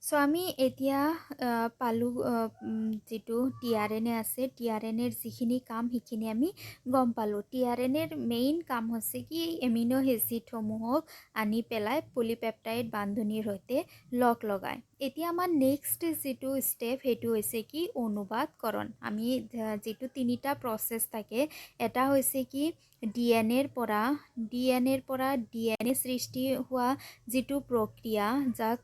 So আমি এতিয়া পালোঁ যিটো টিআৰএনএ আছে টিআৰএনএৰ যিখিনি কাম সেইখিনি আমি গম পালোঁ। টিআৰএনএৰ মেইন কাম হৈছে কি এমিনো এচিডসমূহক আনি পেলাই পলিপেপটাইড বান্ধনিৰ সৈতে লগ লগায়। এতিয়া আমাৰ নেক্সট যিটো ষ্টেপ সেইটো হৈছে কি অনুবাদকৰণ। আমি যিটো তিনিটা প্ৰচেছ থাকে, এটা হৈছে কি ডিএনএৰ পৰা ডিএনএ সৃষ্টি হোৱা যিটো প্ৰক্ৰিয়া যাক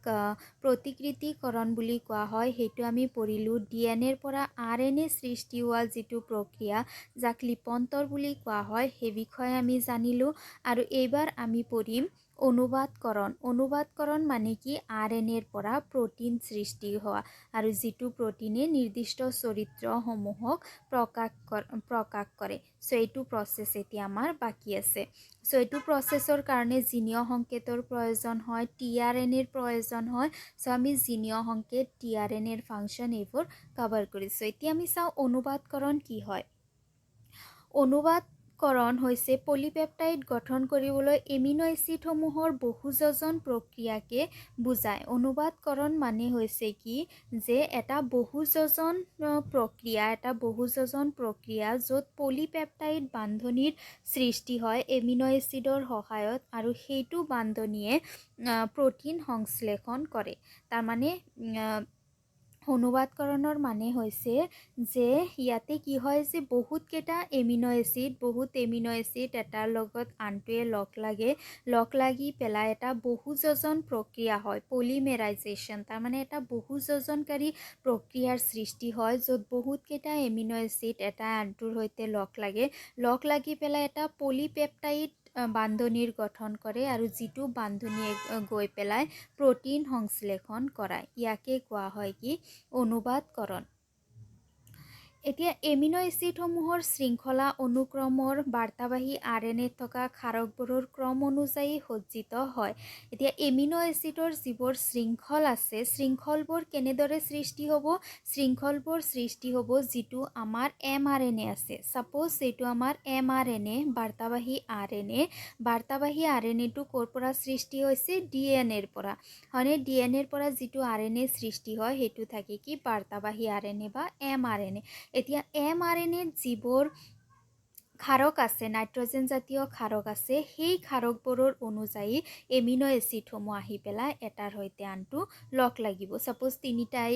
প্ৰতিকৃতিকৰণ বুলি কোৱা হয়, সেইটো আমি পঢ়িলোঁ। ডিএনএৰ পৰা আৰএনএ সৃষ্টি হোৱা যিটো প্ৰক্ৰিয়া যাক লিপন্তৰ বুলি কোৱা হয়, সেই বিষয়ে আমি জানিলোঁ। আৰু এইবাৰ আমি পঢ়িম অনুবাদকৰণ। অনুবাদকৰণ মানে কি আৰএনএৰ পৰা প্ৰটিন সৃষ্টি হোৱা, আৰু যিটো প্ৰটিনে নিৰ্দিষ্ট চৰিত্ৰসমূহক প্ৰকাশ কৰে। চ' এইটো প্ৰচেছ এতিয়া আমাৰ বাকী আছে। চ' এইটো প্ৰচেছৰ কাৰণে জিনীয় সংকেতৰ প্ৰয়োজন হয়, টিআৰএনএৰ প্ৰয়োজন হয়। চ' আমি জিনীয় সংকেত, টিআৰএনএৰ ফাংচন এইবোৰ কভাৰ কৰিছোঁ। এতিয়া আমি চাওঁ অনুবাদকৰণ কি হয়। অনুবাদকৰণ হৈছে পলিপেপটাইড গঠন কৰিবলৈ এমিনো এচিডসমূহৰ বহুযোজন প্ৰক্ৰিয়াকে বুজায়। অনুবাদকৰণ মানে হৈছে কি যে এটা বহুযোজন প্ৰক্ৰিয়া য'ত পলিপেপটাইড বান্ধনিৰ সৃষ্টি হয় এমিনো এচিডৰ সহায়ত, আৰু সেইটো বান্ধনিয়ে প্ৰটিন সংশ্লেষণ কৰে। তাৰমানে অনুবাদকৰণৰ মানে হৈছে যে ইয়াতে কি হয় যে বহুত এমিনো এচিড এটাৰ লগত আনটোৱে লগ লাগি পেলাই এটা বহুযোজন প্ৰক্ৰিয়া হয়, পলিমেৰাইজেশ্যন। তাৰমানে এটা বহুযোজনকাৰী প্ৰক্ৰিয়াৰ সৃষ্টি হয় য'ত বহুতকেইটা এমিনো এচিড এটা আনটোৰ সৈতে লগ লাগি পেলাই এটা পলিপেপটাইড বান্ধনিৰ গঠন কৰে, আৰু যিটো বান্ধনিয়ে গৈ পেলাই প্ৰটিন সংশ্লেষণ কৰায়। ইয়াকে কোৱা হয় কি অনুবাদকৰণ। এতিয়া এমিনো এচিডসমূহৰ শৃংখলা অনুক্ৰমৰ বাৰ্তাবাহী আৰএনএত থকা ক্ষাৰকবোৰৰ ক্ৰম অনুযায়ী সজ্জিত হয়। এতিয়া এমিনো এচিডৰ যিবোৰ শৃংখল আছে, শৃংখলবোৰ কেনেদৰে সৃষ্টি হ'ব? শৃংখলবোৰ সৃষ্টি হ'ব যিটো আমাৰ mRNA আছে। ছাপ'জ এইটো আমাৰ mRNA, বাৰ্তাবাহী আৰএনএটো ক'ৰ পৰা সৃষ্টি হৈছে? ডিএনএৰ পৰা। হয়নে? ডিএনএৰ পৰা যিটো আৰএনএ সৃষ্টি হয় সেইটো থাকে কি বাৰ্তাবাহী আৰএনএ বা mRNA। এতিয়া mRNAত যিবোৰ ক্ষাৰক আছে, নাইট্ৰজেন জাতীয় ক্ষাৰক আছে, সেই ক্ষাৰকবোৰৰ অনুযায়ী এমিনো এচিডসমূহ আহি পেলাই এটাৰ সৈতে আনটো লগ লাগিব। ছাপ'জ তিনিটাই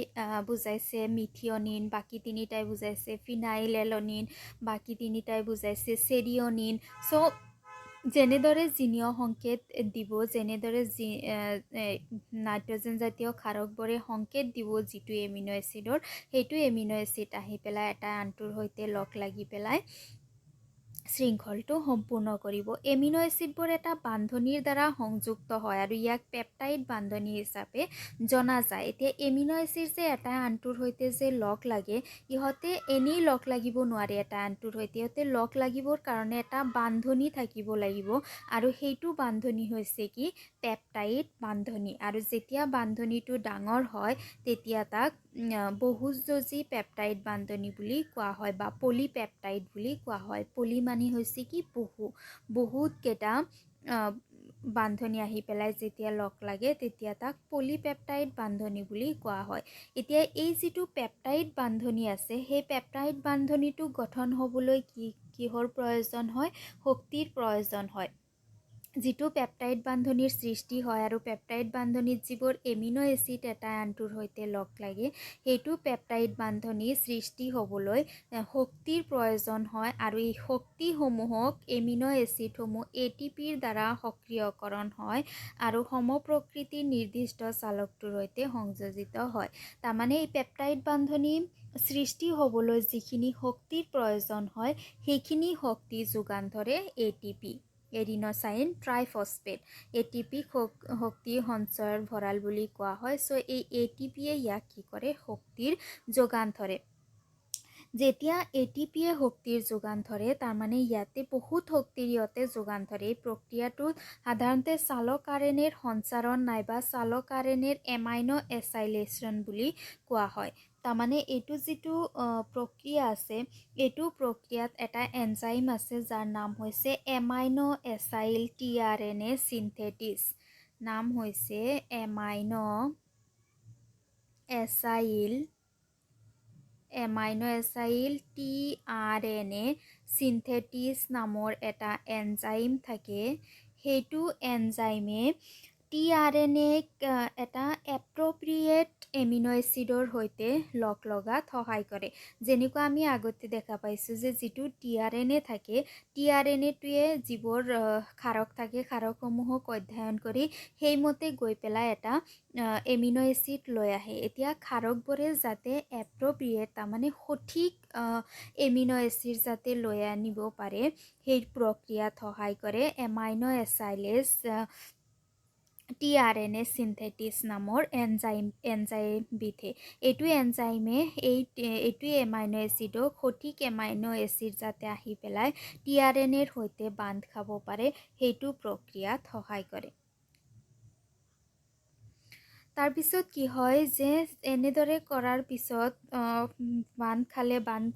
বুজাইছে মিথিয়নিন, বাকী তিনিটাই বুজাইছে ফিনাইল এলনিন, বাকী তিনিটাই বুজাইছে চেৰিয়নিন। চ' যেনেদৰে জিনীয় সংকেত দিব, যেনেদৰে নাইট্ৰজেন জাতীয় ক্ষাৰকবোৰে সংকেত দিব যিটো এমিনো এচিডৰ, সেইটো এমিনো এচিড আহি পেলাই এটা আনটোৰ সৈতে লগ লাগি পেলাই শৃংখলটো সম্পূৰ্ণ কৰিব। এমিনো এচিডবোৰ এটা বান্ধনিৰ দ্বাৰা সংযুক্ত হয় আৰু ইয়াক পেপটাইড বান্ধনি হিচাপে জনা যায়। এতিয়া এমিনো এচিড যে এটা আনটোৰ সৈতে যে লগ লাগে, ইহঁতে এনেই লগ লাগিব নোৱাৰে এটা আনটোৰ সৈতে। ইহঁতে লগ লাগিবৰ কাৰণে এটা বান্ধনি থাকিব লাগিব, আৰু সেইটো বান্ধনি হৈছে কি পেপটাইড বান্ধনি। আৰু যেতিয়া বান্ধনিটো ডাঙৰ হয় তেতিয়া তাক বহুযোজী পেপটাইড বান্ধনি বুলি কোৱা হয় বা পলিপেপটাইড বুলি কোৱা হয়। পলি মানে হৈছে কি বহুতকেইটা বান্ধনি আহি পেলাই যেতিয়া লগ লাগে তেতিয়া তাক পলিপেপটাইড বান্ধনি বুলি কোৱা হয়। এতিয়া এই যিটো পেপটাইড বান্ধনি আছে, সেই পেপটাইড বান্ধনিটো গঠন হ'বলৈ কিহৰ প্ৰয়োজন হয়? শক্তিৰ প্ৰয়োজন হয়। যিটো পেপটাইড বান্ধনিৰ সৃষ্টি হয় আৰু পেপটাইড বান্ধনিত যিবোৰ এমিনো এচিড এটা আনটোৰ সৈতে লগ লাগে, সেইটো পেপটাইড বান্ধনি সৃষ্টি হ'বলৈ শক্তিৰ প্ৰয়োজন হয়, আৰু এই শক্তিসমূহক এমিনো এচিডসমূহ ATPৰ দ্বাৰা সক্ৰিয়কৰণ হয় আৰু সমপ্ৰকৃতিৰ নিৰ্দিষ্ট চালকটোৰ সৈতে সংযোজিত হয়। তাৰমানে এই পেপটাইড বান্ধনি সৃষ্টি হ'বলৈ যিখিনি শক্তিৰ প্ৰয়োজন হয় সেইখিনি শক্তি যোগান ধৰে ATP, এডিনোচাইন ট্ৰাইফচফেট। ATPক শক্তি সঞ্চয়ৰ ভঁৰাল বুলি কোৱা হয়। চ' এই ATPয়ে ইয়াক কি কৰে? শক্তিৰ যোগান ধৰে। যেতিয়া ATPয়ে শক্তিৰ যোগান ধৰে, তাৰমানে ইয়াতে বহুত শক্তিৰ যোগান ধৰে। এই প্ৰক্ৰিয়াটোত সাধাৰণতে চালক আৰএনএৰ সঞ্চাৰণ নাইবা চালক আৰএনএৰ এমাইনো এচাইলেশ্যন বুলি কোৱা হয়। তাৰমানে এইটো যিটো প্ৰক্ৰিয়া আছে, এইটো প্ৰক্ৰিয়াত এটা এনজাইম আছে যাৰ নাম হৈছে এমাইনো এচাইল টিআৰএনএ চিন্থেটিছ। নাম হৈছে এমাইনো এছাইল tRNA সিনথেটিছ নামৰ এটা এনজাইম থাকে। সেইটো এনজাইমে tRNA এটা এপ্ৰপ্ৰিয়েট এমিনো এচিডৰ সৈতে লগ লগাত সহায় কৰে। যেনেকুৱা আমি আগতে দেখা পাইছোঁ যে যিটো tRNA থাকে, tRNAটোৱে যিবোৰ ক্ষাৰক থাকে ক্ষাৰকসমূহক অধ্যয়ন কৰি সেইমতে গৈ পেলাই এটা এমিনো এচিড লৈ আহে। এতিয়া ক্ষাৰকবোৰে যাতে এপ্ৰপ্ৰিয়েট তাৰমানে সঠিক এমিনো এচিড যাতে লৈ আনিব পাৰে সেই প্ৰক্ৰিয়াত সহায় কৰে এমাইনো এচাইলেজ tRNA সিনথেটিছ নামৰ এনজাইমবিধে। এইটো এনজাইমে এইটো এমাইনো এচিডক সঠিক এমাইনো এচিড যাতে আহি পেলাই tRNAৰ সৈতে বান্ধ খাব পাৰে সেইটো প্ৰক্ৰিয়াত সহায় কৰে। তাৰপিছত কি হয় যে এনেদৰে কৰাৰ পিছত বান্ধ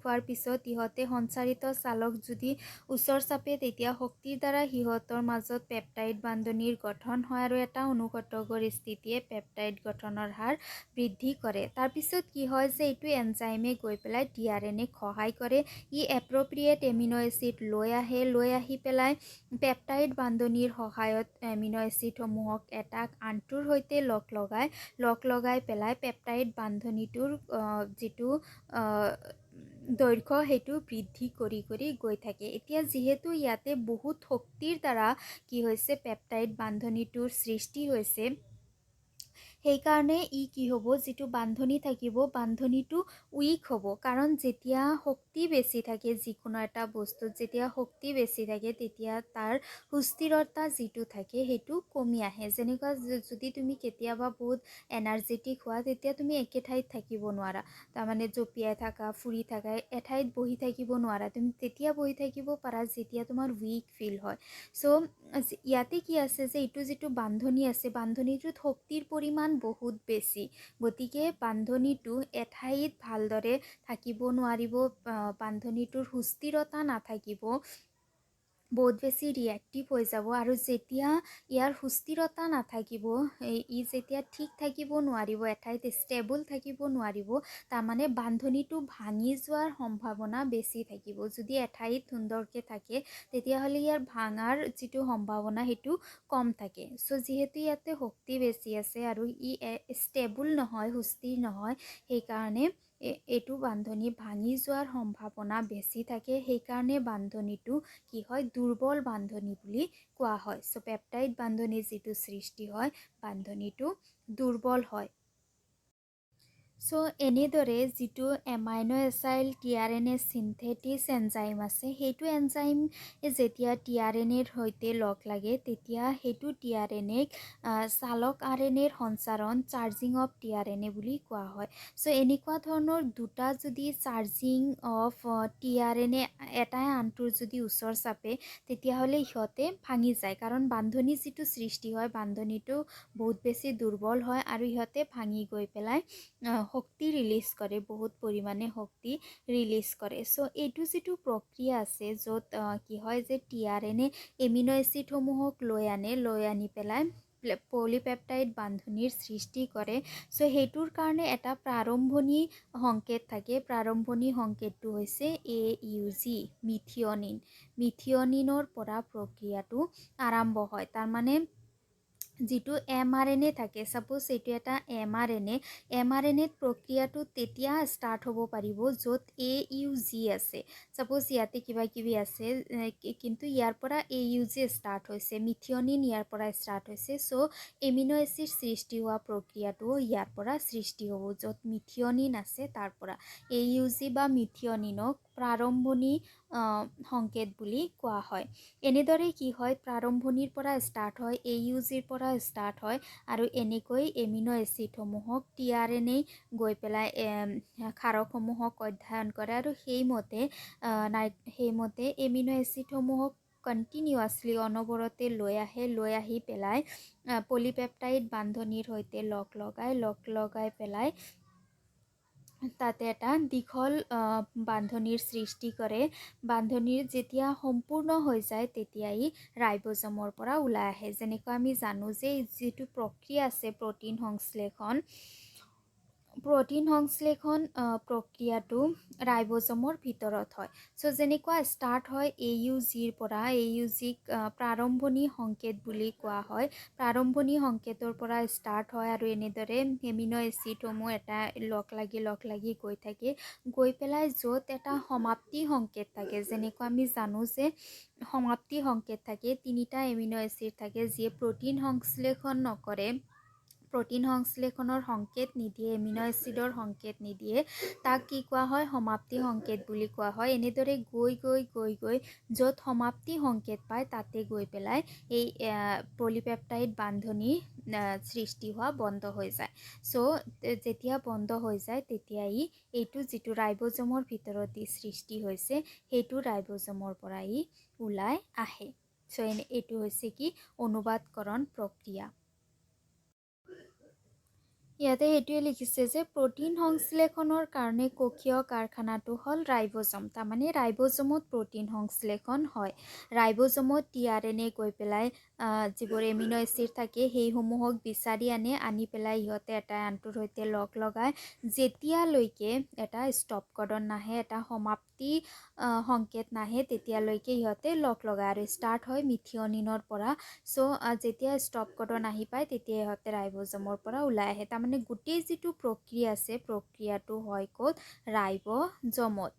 খোৱাৰ পিছত ইহঁতে সঞ্চাৰিত চালক যদি ওচৰ চাপে তেতিয়া শক্তিৰ দ্বাৰা সিহঁতৰ মাজত পেপটাইড বান্ধনিৰ গঠন হয় আৰু এটা অনুগত স্থিতিয়ে পেপটাইড গঠনৰ হাৰ বৃদ্ধি কৰে। তাৰপিছত কি হয় যে এইটো এনজাইমে গৈ পেলাই tRNAক সহায় কৰে। ই এপ্ৰপ্ৰিয়েট এমিনো এচিড লৈ আহি পেলাই পেপটাইড বান্ধনিৰ সহায়ত এমিনো এচিডসমূহক এটা আনটোৰ সৈতে লগ লগাই পেলাই পেপটাইড বান্ধনিটোৰ যিটো দৈৰ্ঘ্য সেইটো বৃদ্ধি কৰি গৈ থাকে। এতিয়া যিহেতু ইয়াতে বহুত শক্তিৰ দ্বাৰা কি হৈছে পেপটাইড বান্ধনিটোৰ সৃষ্টি হৈছে, সেইকাৰণে কি হ'ব, যিটো বান্ধনি থাকিব বান্ধনিটো উইক হ'ব। কাৰণ যেতিয়া শক্তি বেছি থাকে যিকোনো এটা বস্তুত যেতিয়া শক্তি বেছি থাকে তেতিয়া তাৰ সুস্থিৰতা যিটো থাকে সেইটো কমি আহে। যেনেকুৱা যদি তুমি কেতিয়াবা বহুত এনাৰ্জেটিক হোৱা তেতিয়া তুমি একে ঠাইত থাকিব নোৱাৰা, তাৰমানে জঁপিয়াই থাকা ফুৰি থাকা এঠাইত বহি থাকিব নোৱাৰা। তুমি তেতিয়া বহি থাকিব পাৰা যেতিয়া তোমাৰ উইক ফিল হয়। চ' ইয়াতে কি আছে যে এইটো যিটো বান্ধনি আছে বান্ধনিটোত শক্তিৰ পৰিমাণ বহুত বেছি, গতিকে বান্ধনিটো এঠাইত ভালদৰে থাকিব নোৱাৰিব, বান্ধনিটোৰ সুস্থিৰতা নাথাকিব, বহুত বেছি ৰিয়েক্টিভ হৈ যাব। আৰু যেতিয়া ইয়াৰ সুস্থিৰতা নাথাকিব, ই যেতিয়া ঠিক থাকিব নোৱাৰিব, এঠাইত ষ্টেবল থাকিব নোৱাৰিব, তাৰমানে বান্ধনিটো ভাঙি যোৱাৰ সম্ভাৱনা বেছি থাকিব। যদি এঠাইত সুন্দৰকৈ থাকে তেতিয়াহ'লে ইয়াৰ ভাঙাৰ যিটো সম্ভাৱনা সেইটো কম থাকে। চ' যিহেতু ইয়াতে শক্তি বেছি আছে আৰু ই ষ্টেবল নহয়, সুস্থিৰ নহয়, সেইকাৰণে এইটো বান্ধনি ভাঙি যোৱাৰ সম্ভাৱনা বেছি থাকে। সেইকাৰণে বান্ধনিটো কি হয়, দুৰ্বল বান্ধনি বুলি কোৱা হয়। চ' পেপটাইড বান্ধনি যিটো সৃষ্টি হয় বান্ধনিটো দুৰ্বল হয়। চ' এনেদৰে যিটো এমাইনো এচাইল tRNA সিনথেটিছ এনজাইম আছে সেইটো এনজাইম যেতিয়া tRNAৰ সৈতে লগ লাগে তেতিয়া সেইটো tRNAক চালক RNAৰ সঞ্চাৰণ চাৰ্জিং অফ tRNA বুলি কোৱা হয়। চ' এনেকুৱা ধৰণৰ দুটা যদি চাৰ্জিং অফ tRNA এটাই আনটোৰ যদি ওচৰ চাপে তেতিয়াহ'লে সিহঁতে ভাঙি যায়। কাৰণ বান্ধনি যিটো সৃষ্টি হয় বান্ধনিটো বহুত বেছি দুৰ্বল হয় আৰু ইহঁতে ভাঙি গৈ পেলাই শক্তি ৰিলিজ কৰে, বহুত পৰিমাণে শক্তি ৰিলিজ কৰে। চ' এইটো যিটো প্ৰক্ৰিয়া আছে য'ত কি হয় যে tRNA এমিনো এচিডসমূহক লৈ আনি পেলাই পলিপেপটাইড বান্ধনিৰ সৃষ্টি কৰে। চ' সেইটোৰ কাৰণে এটা প্ৰাৰম্ভণি সংকেত থাকে। প্ৰাৰম্ভণি সংকেতটো হৈছে AUG, মিথিয়নিনৰ পৰা প্ৰক্ৰিয়াটো আৰম্ভ হয়। তাৰমানে যিটো mRNA থাকে, ছাপোজ এইটো এটা mRNAত প্ৰক্ৰিয়াটো তেতিয়া ষ্টাৰ্ট হ'ব পাৰিব য'ত AUG আছে। ছাপোজ ইয়াতে কিবা কিবি আছে কিন্তু ইয়াৰ পৰা AUG ষ্টাৰ্ট হৈছে, মিথিয়নিন ইয়াৰ পৰা ষ্টাৰ্ট হৈছে। চ' এমিনো এচিড সৃষ্টি হোৱা প্ৰক্ৰিয়াটো ইয়াৰ পৰা সৃষ্টি হ'ব, য'ত মিথিয়নিন আছে তাৰ পৰা। AUG বা মিথিয়নিনক প্ৰাৰম্ভণি সংকেত বুলি কোৱা হয়। এনেদৰে কি হয়, প্ৰাৰম্ভণিৰ পৰা ষ্টাৰ্ট হয়, AUGৰ পৰা ষ্টাৰ্ট হয় আৰু এনেকৈ এমিনো এচিডসমূহক tRNA গৈ পেলাই ক্ষাৰকসমূহক অধ্যয়ন কৰে আৰু সেইমতে এমিনো এচিডসমূহক কণ্টিনিউৱাছলি অনবৰতে লৈ আহি পেলাই পলিপেপটাইড বান্ধনিৰ সৈতে লগ লগাই পেলাই তাতে এটা দীঘল বান্ধনিৰ সৃষ্টি কৰে। বান্ধনিৰ যেতিয়া সম্পূৰ্ণ হৈ যায় তেতিয়া ই ৰাইবজমৰ পৰা ওলাই আহে। যেনেকৈ আমি জানো যে যিটো প্ৰক্ৰিয়া আছে প্ৰটিন সংশ্লেষণ, প্ৰ'টিন সংশ্লেষণ প্ৰক্ৰিয়াটো ৰাইব'জমৰ ভিতৰত হয়। চ' যেনেকুৱা ষ্টাৰ্ট হয় AUGৰ পৰা, AUGক প্ৰাৰম্ভণি সংকেত বুলি কোৱা হয়। প্ৰাৰম্ভণি সংকেতৰ পৰা ষ্টাৰ্ট হয় আৰু এনেদৰে এমিনো এচিডসমূহ এটা লগ লাগি গৈ থাকে, গৈ পেলাই য'ত এটা সমাপ্তি সংকেত থাকে। যেনেকুৱা আমি জানো যে সমাপ্তি সংকেত থাকে, 3টা এমিনো এচিড থাকে যিয়ে প্ৰ'টিন সংশ্লেষণ নকৰে, প্ৰ'টিন সংশ্লেষণৰ সংকেত নিদিয়ে, এমিনো এচিডৰ সংকেত নিদিয়ে, তাক কি কোৱা হয়, সমাপ্তি সংকেত বুলি কোৱা হয়। এনেদৰে গৈ য'ত সমাপ্তি সংকেত পায় তাতে গৈ পেলাই এই পলিপেপটাইড বান্ধনি সৃষ্টি হোৱা বন্ধ হৈ যায়। চ' যেতিয়া বন্ধ হৈ যায় তেতিয়া এইটো যিটো ৰাইব'জমৰ ভিতৰত সৃষ্টি হৈছে সেইটো ৰাইব'জমৰ পৰা ওলাই আহে। চ' এইটো হৈছে কি অনুবাদকৰণ প্ৰক্ৰিয়া। ইয়াতে সেইটোৱে লিখিছে যে প্ৰ'টিন সংশ্লেষণৰ কাৰণে কোষীয় কাৰখানাটো হ'ল ৰাইব'জম। তাৰমানে ৰাইব'জমত প্ৰ'টিন সংশ্লেষণ হয়। ৰাইব'জমত tRNA গৈ পেলাই যিবোৰ এমিনো এচিড থাকে সেইসমূহক বিচাৰি আনি পেলাই ইহঁতে এটা আনটোৰ সৈতে লগ লগায়। যেতিয়ালৈকে এটা ষ্টপ কডন নাহে, এটা সমাপ্তি সংকেত নাহে, তেতিয়ালৈকে ইহঁতে লগ লগায় আৰু ষ্টাৰ্ট হয় মিথিয়নিনৰ পৰা। চ' যেতিয়া ষ্টপ কডন আহি পায় তেতিয়া ইহঁতে ৰাইব'জমৰ পৰা ওলাই আহে। তাৰমানে গোটেই যিটো প্ৰক্ৰিয়া আছে প্ৰক্ৰিয়াটো হয় ক'ত, ৰাইব'জমত।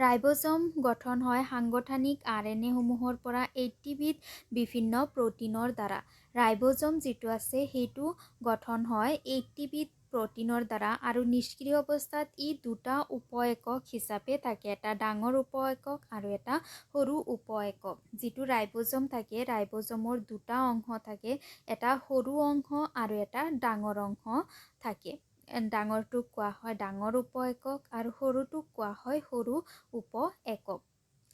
ৰাইব'জম গঠন হয় সাংগঠনিক RNA সমূহৰ পৰা 80বিধ বিভিন্ন প্ৰ'টিনৰ দ্বাৰা। ৰাইব'জম যিটো আছে সেইটো গঠন হয় 80বিধ প্ৰ'টিনৰ দ্বাৰা আৰু নিষ্ক্ৰিয় অৱস্থাত দুটা উপ একক হিচাপে থাকে, এটা ডাঙৰ উপ একক আৰু এটা সৰু উপ একক। যিটো ৰাইব'জম থাকে, ৰাইব'জমৰ দুটা অংশ থাকে, এটা সৰু অংশ আৰু এটা ডাঙৰ অংশ থাকে। ডাঙৰটোক কোৱা হয় ডাঙৰ উপ একক আৰু সৰুটোক কোৱা হয় সৰু উপ একক।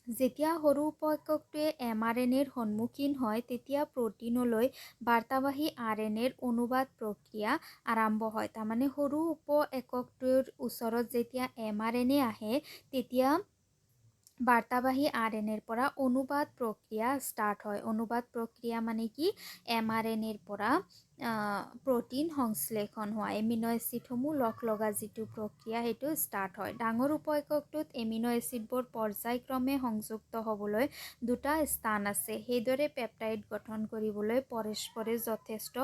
যেতিয়া সৰু উপ এককটোৱে mRNAৰ সন্মুখীন হয় তেতিয়া প্ৰ'টিনলৈ বাৰ্তাবাহী RNAৰ অনুবাদ প্ৰক্ৰিয়া আৰম্ভ হয়। তাৰমানে সৰু উপ এককটোৰ ওচৰত যেতিয়া mRNA আহে তেতিয়া বাৰ্তাবাহী RNAৰ পৰা অনুবাদ প্ৰক্ৰিয়া ষ্টাৰ্ট হয়। অনুবাদ প্ৰক্ৰিয়া মানে কি, mRNAৰ পৰা প্ৰ'টিন সংশ্লেষণ হোৱা, এমিনো এচিডসমূহ লগ লগা যিটো প্ৰক্ৰিয়া সেইটো ষ্টাৰ্ট হয়। ডাঙৰ উপ এককটোত এমিনো এচিডবোৰ পৰ্যায়ক্ৰমে সংযুক্ত হ'বলৈ দুটা স্থান আছে। সেইদৰে পেপটাইড গঠন কৰিবলৈ পৰস্পৰে যথেষ্ট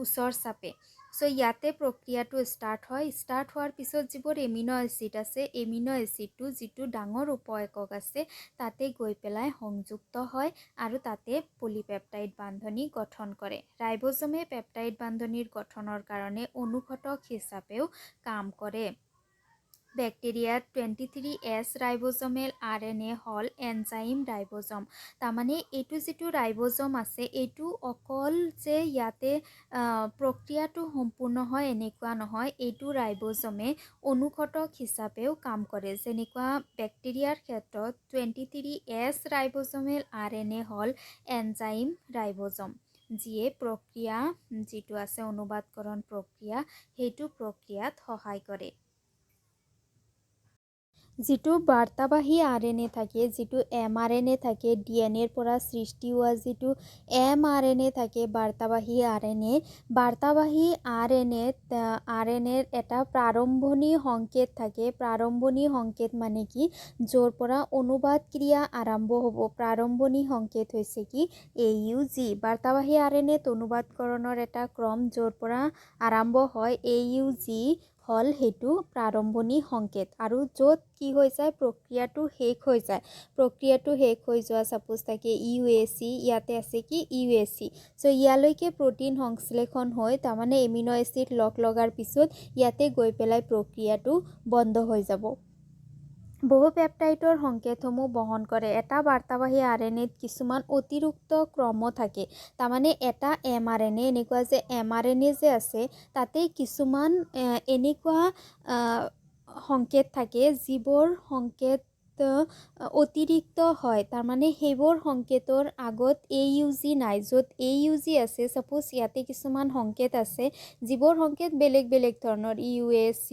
ওচৰ চাপে। চ' ইয়াতে প্ৰক্ৰিয়াটো ষ্টাৰ্ট হয়। ষ্টাৰ্ট হোৱাৰ পিছত যিবোৰ এমিনো এচিড আছে, এমিনো এচিডটো যিটো ডাঙৰ উপ একক আছে তাতে গৈ পেলাই সংযুক্ত হয় আৰু তাতে পলিপেপটাইড বান্ধনি গঠন কৰে। ৰাইব'জমে পেপটাইড বান্ধনিৰ গঠনৰ কাৰণে অনুঘটক হিচাপেও কাম কৰে। বেক্টেৰিয়াত 23S ৰাইব'জমেল RNA হ'ল এনজাইম ৰাইব'জম। তাৰমানে এইটো যিটো ৰাইব'জম আছে এইটো অকল যে ইয়াতে প্ৰক্ৰিয়াটো সম্পূৰ্ণ হয় এনেকুৱা নহয়, এইটো ৰাইব'জমে অনুঘটক হিচাপেও কাম কৰে। যেনেকুৱা বেক্টেৰিয়াৰ ক্ষেত্ৰত 23S ৰাইব'জমেল RNA হ'ল এনজাইম ৰাইব'জম, যিয়ে প্ৰক্ৰিয়া যিটো আছে অনুবাদকৰণ প্ৰক্ৰিয়া সেইটো প্ৰক্ৰিয়াত সহায় কৰে। যিটো বাৰ্তাবাহী RNA থাকে, যিটো mRNA থাকে, DNAৰ পৰা সৃষ্টি হোৱা যিটো mRNA থাকে বাৰ্তাবাহী RNA, বাৰ্তাবাহী RNAৰ এটা প্ৰাৰম্ভণি সংকেত থাকে। প্ৰাৰম্ভণি সংকেত মানে কি, য'ৰ পৰা অনুবাদ ক্ৰিয়া আৰম্ভ হ'ব। প্ৰাৰম্ভণি সংকেত হৈছে কি AUG। বাৰ্তাবাহী RNAত অনুবাদকৰণৰ এটা ক্ৰম য'ৰ পৰা আৰম্ভ হয়, AUG হ'ল সেইটো প্ৰাৰম্ভণি সংকেত। আৰু য'ত কি হৈ যায়, প্ৰক্ৰিয়াটো শেষ হৈ যায়। প্ৰক্ৰিয়াটো শেষ হৈ যোৱা ছাপোজ থাকে UAC, ইয়াতে আছে কি UAC। চ' ইয়ালৈকে প্ৰ'টিন সংশ্লেষণ হয়, তাৰমানে এমিনো এচিড লগ লগাৰ পিছত ইয়াতে গৈ পেলাই প্ৰক্ৰিয়াটো বন্ধ হৈ যাব। বহু পেপটাইডৰ সংকেতসমূহ বহন কৰে। এটা বাৰ্তাবাহী RNAত কিছুমান অতিৰিক্ত ক্ৰমো থাকে। তাৰমানে এটা mRNA এনেকুৱা যে mRNA যে আছে তাতে কিছুমান এনেকুৱা সংকেত থাকে যিবোৰ সংকেত অতিৰিক্ত হয়, তাৰমানে সেইবোৰ সংকেতৰ আগত AUG নাই। য'ত AUG আছে, ছাপ'জ ইয়াতে কিছুমান সংকেত আছে যিবোৰ সংকেত বেলেগ বেলেগ ধৰণৰ UAC,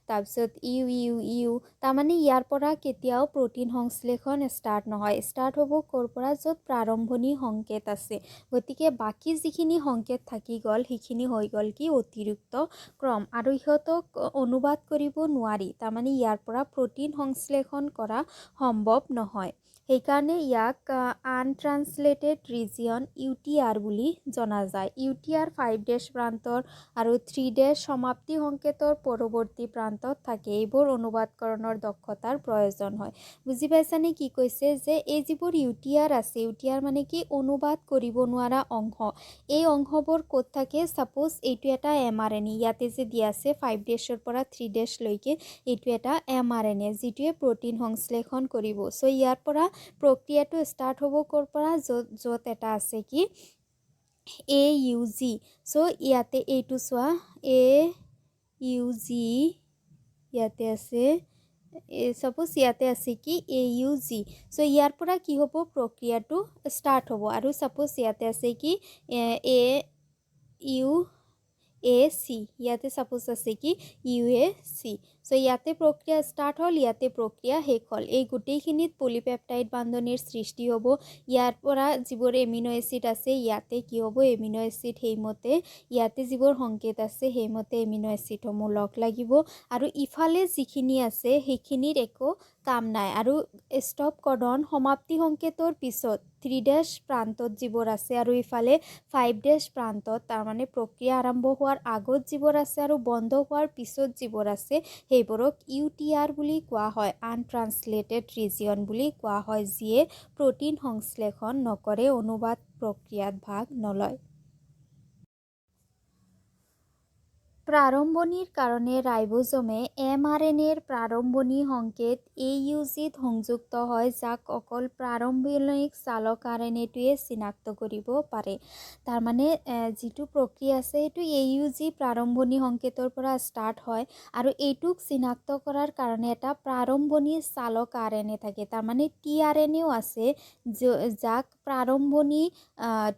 তাৰপিছত UUU, তাৰমানে ইয়াৰ পৰা কেতিয়াও প্ৰ'টিন সংশ্লেষণ ষ্টাৰ্ট নহয়। ষ্টাৰ্ট হ'ব ক'ৰ পৰা? য'ত প্ৰাৰম্ভণি সংকেত আছে। গতিকে বাকী যিখিনি সংকেত থাকি গ'ল সেইখিনি হৈ গ'ল কি? অতিৰিক্ত ক্ৰম, আৰু ইহঁতক অনুবাদ কৰিব নোৱাৰি, তাৰমানে ইয়াৰ পৰা প্ৰ'টিন সংশ্লেষণ কৰা সম্ভৱ নহয়। সেইকাৰণে ইয়াক আনট্ৰান্সলেটেড ৰিজিয়ন UTR বুলি জনা যায়। UTR 5' প্ৰান্তৰ আৰু 3' সমাপ্তি সংকেতৰ পৰৱৰ্তী প্ৰান্তত থাকে। এইবোৰ অনুবাদকৰণৰ দক্ষতাৰ প্ৰয়োজন হয়। বুজি পাইছানে কি কৈছে? যে এই যিবোৰ UTR আছে, UTR মানে কি? অনুবাদ কৰিব নোৱাৰা অংশ। এই অংশবোৰ ক'ত থাকে? ছাপ'জ এইটো এটা mRNA, ইয়াতে যে দিয়া আছে 5' পৰা 3' লৈকে, এইটো এটা mRNA যিটোৱে প্ৰ'টিন সংশ্লেষণ কৰিব। চ' ইয়াৰ পৰা প্ৰক্ৰিয়াটো ষ্টাৰ্ট হ'ব ক'ৰ পৰা? য'ত এটা আছে কি? AUG। চ' ইয়াতে এইটো চোৱা, AUG ইয়াতে আছে, ছাপ'জ ইয়াতে আছে কি? AUG। চ' ইয়াৰ পৰা কি হ'ব? প্ৰক্ৰিয়াটো ষ্টাৰ্ট হ'ব। আৰু ছাপ'জ ইয়াতে আছে কি? UAC, ইয়াতে ছাপ'জ আছে কি? UAC। চ' ইয়াতে প্ৰক্ৰিয়া ষ্টাৰ্ট হ'ল, ইয়াতে প্ৰক্ৰিয়া শেষ হ'ল। এই গোটেইখিনিত পলিপেপটাইড বান্ধনিৰ সৃষ্টি হ'ব। ইয়াৰ পৰা যিবোৰ এমিনো এচিড আছে, ইয়াতে কি হ'ব? এমিনো এচিড সেইমতে, ইয়াতে যিবোৰ সংকেত আছে সেইমতে এমিনো এচিডসমূহ লগ লাগিব, আৰু ইফালে যিখিনি আছে সেইখিনিৰ একো কাম নাই। আৰু ষ্টপ কডন সমাপ্তি সংকেতৰ পিছত 3' প্ৰান্তত যিবোৰ আছে, আৰু ইফালে 5' প্ৰান্তত, তাৰমানে প্ৰক্ৰিয়া আৰম্ভ হোৱাৰ আগত যিবোৰ আছে আৰু বন্ধ হোৱাৰ পিছত যিবোৰ আছে, সেইবোৰক UTR বুলি কোৱা হয়, আনট্ৰান্সলেটেড ৰিজিয়ন বুলি কোৱা হয়, যিয়ে প্ৰ'টিন সংশ্লেষণ নকৰে, অনুবাদ প্ৰক্ৰিয়াত ভাগ নলয়। প্ৰাৰম্ভণিৰ কাৰণে ৰাইবোজমে mRNAৰ প্ৰাৰম্ভণি সংকেত AUGত সংযুক্ত হয়, যাক অকল প্ৰাৰম্ভণিক চালক RNAটোৱে চিনাক্ত কৰিব পাৰে। তাৰমানে যিটো প্ৰক্ৰিয়া আছে সেইটো AUG প্ৰাৰম্ভণি সংকেতৰ পৰা ষ্টাৰ্ট হয়, আৰু এইটোক চিনাক্ত কৰাৰ কাৰণে এটা প্ৰাৰম্ভণি চালক RNA থাকে। তাৰমানে tRNAও আছে, যাক প্ৰাৰম্ভণি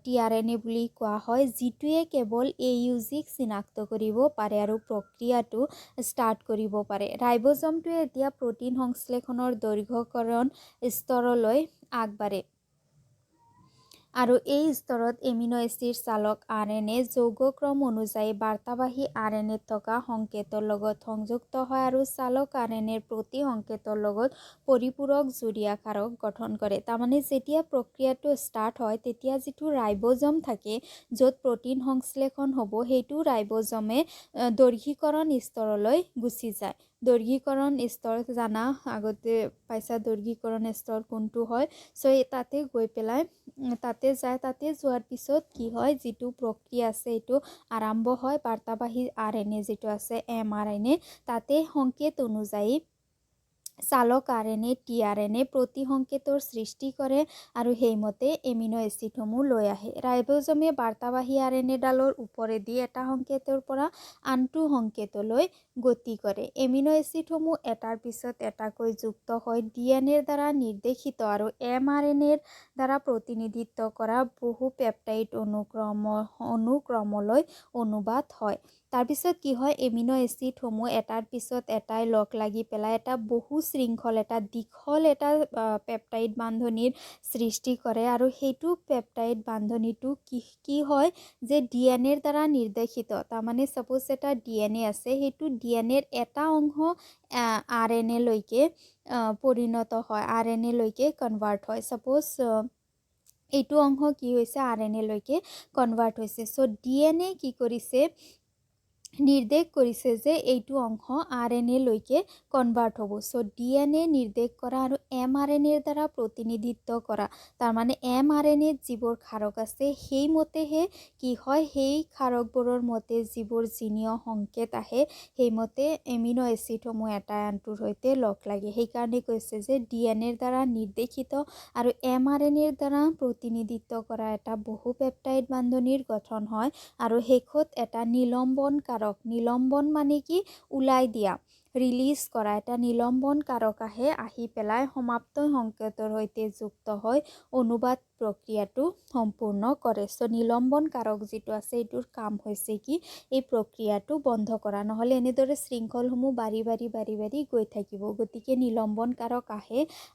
tRNA বুলি কোৱা হয়, যিটোৱে কেৱল AUGক চিনাক্ত কৰিব পাৰে আৰু প্ৰক্ৰিয়াটো ষ্টাৰ্ট কৰিব পাৰে। ৰাইবোজমটোৱে এতিয়া প্ৰ'টিন সংশ্লেষণৰ দৈৰ্ঘ্যকৰণ স্তৰলৈ আগবাঢ়ে, আৰু এই স্তৰত এমিনো এচিড চালক RNA যৌগক্ৰম অনুযায়ী বাৰ্তাবাহী RNAত থকা সংকেতৰ লগত সংযুক্ত হয়, আৰু চালক RNAৰ প্ৰতি সংকেতৰ লগত পৰিপূৰক জুৰীয়া কাৰক গঠন কৰে। তাৰমানে যেতিয়া প্ৰক্ৰিয়াটো ষ্টাৰ্ট হয়, তেতিয়া যিটো ৰাইবোজম থাকে য'ত প্ৰ'টিন সংশ্লেষণ হ'ব, সেইটো ৰাইবোজমে দৈৰ্ঘ্যীকৰণ স্তৰলৈ গুচি যায়। দৈৰ্ঘ্যীকৰণ স্তৰ জানা, আগতে পাইছা দৈৰ্ঘ্যীকৰণ স্তৰ কোনটো হয়। চ' তাতে গৈ পেলাই, তাতে যোৱাৰ পিছত কি হয়? যিটো প্ৰক্ৰিয়া আছে এইটো আৰম্ভ হয়। বাৰ্তাবাহী RNA যিটো আছে mRNA, তাতে সংকেত অনুযায়ী চালক RNA tRNA প্ৰতি সংকেতৰ সৃষ্টি কৰে, আৰু সেইমতে এমিনো এচিডসমূহ লৈ আহে। ৰাইবোজমে বাৰ্তাবাহী RNAডালৰ ওপৰেদি এটা সংকেতৰ পৰা আনটো সংকেতলৈ গতি কৰে। এমিনো এচিডসমূহ এটাৰ পিছত এটাকৈ যুক্ত হৈ DNAৰ দ্বাৰা নিৰ্দেশিত আৰু mRNAৰ দ্বাৰা প্ৰতিনিধিত্ব কৰা বহু পেপটাইড অনুক্ৰমলৈ অনুবাদ হয়। তাৰপিছত কি হয়? এমিনো এচিডসমূহ এটাৰ পিছত এটাই লগ লাগি পেলাই এটা বহু শৃংখল, এটা দীঘল এটা পেপটাইড বান্ধনিৰ সৃষ্টি কৰে, আৰু সেইটো পেপটাইড বান্ধনিটো কি হয়? যে DNAৰ দ্বাৰা নিৰ্দেশিত। তাৰমানে ছাপ'জ এটা DNA আছে, সেইটো DNAৰ এটা অংশ RNA লৈকে পৰিণত হয়, RNA লৈকে কনভাৰ্ট হয়। ছাপ'জ এইটো অংশ কি হৈছে? RNA লৈকে কনভাৰ্ট হৈছে। চ' DNA কি কৰিছে? নিৰ্দেশ কৰিছে যে এইটো অংশ RNA লৈকে কনভাৰ্ট হ'ব। চ' DNA নিৰ্দেশ কৰা আৰু mRNAৰ দ্বাৰা প্ৰতিনিধিত্ব কৰা, তাৰমানে mRNAত যিবোৰ ক্ষাৰক আছে সেইমতেহে কি হয়? সেই ক্ষাৰকবোৰৰ মতে যিবোৰ জিনীয় সংকেত আহে, সেইমতে এমিনো এচিডসমূহ এটাই আনটোৰ সৈতে লগ লাগে। সেইকাৰণে কৈছে যে DNAৰ দ্বাৰা নিৰ্দেশিত আৰু mRNAৰ দ্বাৰা প্ৰতিনিধিত্ব কৰা এটা বহু পেপটাইড বান্ধনিৰ গঠন হয়, আৰু শেষত এটা নিলম্বন কাৰক কাৰক নিলম্বন মানে কি ওলাই দিয়া ৰিলিজ কৰা এটা নিলম্বন কাৰক আহি পেলাই সমাপ্ত সংকেতৰ সৈতে যুক্ত হৈ অনুবাদ প্ৰক্ৰিয়াটো সম্পূৰ্ণ কৰে সো নিলম্বন কাৰক যিটো আছে এইটোৰ কাম হৈছে কি এই প্ৰক্ৰিয়াটো বন্ধ কৰা নহলে এনেদৰে শৃংখলসমূহ বাঢ়ি গৈ থাকিব গতিকে নিলম্বন কাৰক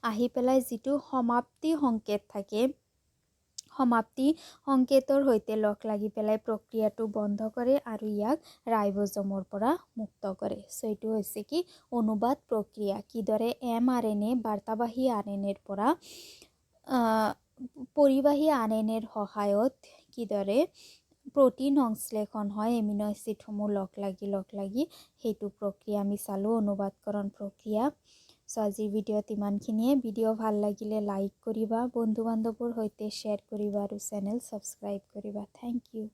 আহি পেলাই যিটো সমাপ্তি সংকেত থাকে সমাপ্তি সংকেতৰ সৈতে লগ লাগি পেলাই প্ৰক্ৰিয়াটো বন্ধ কৰে আৰু ইয়াক ৰাইবোজমৰ পৰা মুক্ত কৰে সো এইটো হৈছে কি অনুবাদ প্ৰক্ৰিয়া কিদৰে mRNA বাৰ্তাবাহী RNAৰ পৰা পৰিবাহী RNAৰ সহায়ত কিদৰে প্ৰটিন সংশ্লেষণ হয় এমিনো এচিডসমূহ লগ লাগি সেইটো প্ৰক্ৰিয়া আমি চালো অনুবাদকৰণ প্ৰক্ৰিয়া সো আজিৰ ভিডিঅ'ত ইমানখিনিয়ে ভিডিঅ' ভাল লাগিলে লাইক কৰিবা বন্ধু বান্ধৱৰ সৈতে শ্বেয়াৰ কৰিবা আৰু চেনেল ছাবস্ক্ৰাইব কৰিবা থেংক ইউ